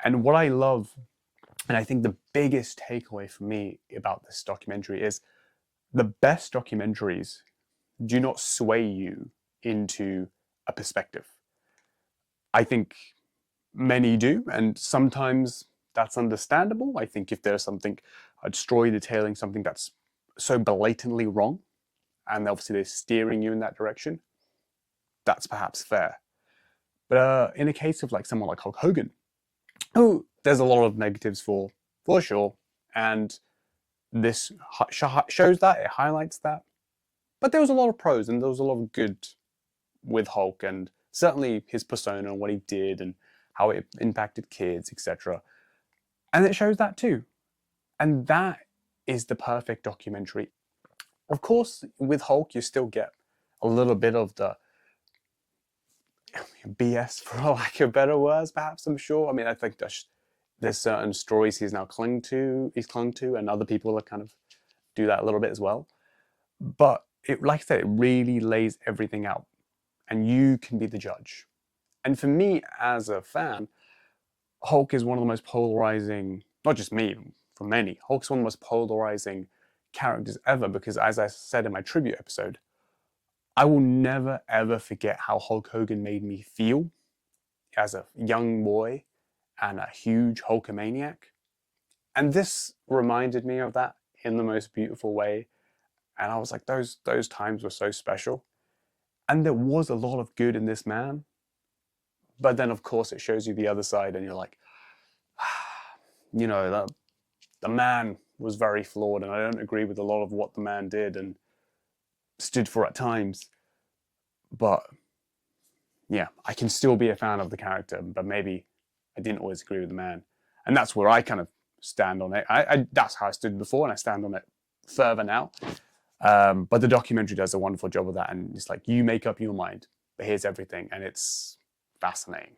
And what I love, and I think the biggest takeaway for me about this documentary is the best documentaries do not sway you into a perspective. I think many do, and sometimes that's understandable. I think if there's something, a story detailing something that's so blatantly wrong, and obviously they're steering you in that direction, that's perhaps fair. But in a case of like someone like Hulk Hogan, who there's a lot of negatives for sure, and this shows that, it highlights that. But there was a lot of pros and there was a lot of good with Hulk, and certainly his persona and what he did and how it impacted kids, etc. And it shows that too. And that is the perfect documentary. Of course, with Hulk, you still get a little bit of the BS, for lack of better words, perhaps, I'm sure. I mean, I think there's certain stories he's clung to, and other people that kind of do that a little bit as well. But it, like I said, it really lays everything out, and you can be the judge. And for me, as a fan, Hulk is one of the most polarizing, not just me, for many, Hulk's one of the most polarizing characters ever, because as I said in my tribute episode, I will never ever forget how Hulk Hogan made me feel as a young boy and a huge Hulkamaniac. And this reminded me of that in the most beautiful way. And I was like, those times were so special. And there was a lot of good in this man. But then, of course, it shows you the other side, and you're like, you know, the man was very flawed, and I don't agree with a lot of what the man did and stood for at times. But yeah, I can still be a fan of the character, but maybe I didn't always agree with the man. And that's where I kind of stand on it. That's how I stood before, and I stand on it further now. But the documentary does a wonderful job of that, and it's like, you make up your mind, but here's everything, and it's fascinating.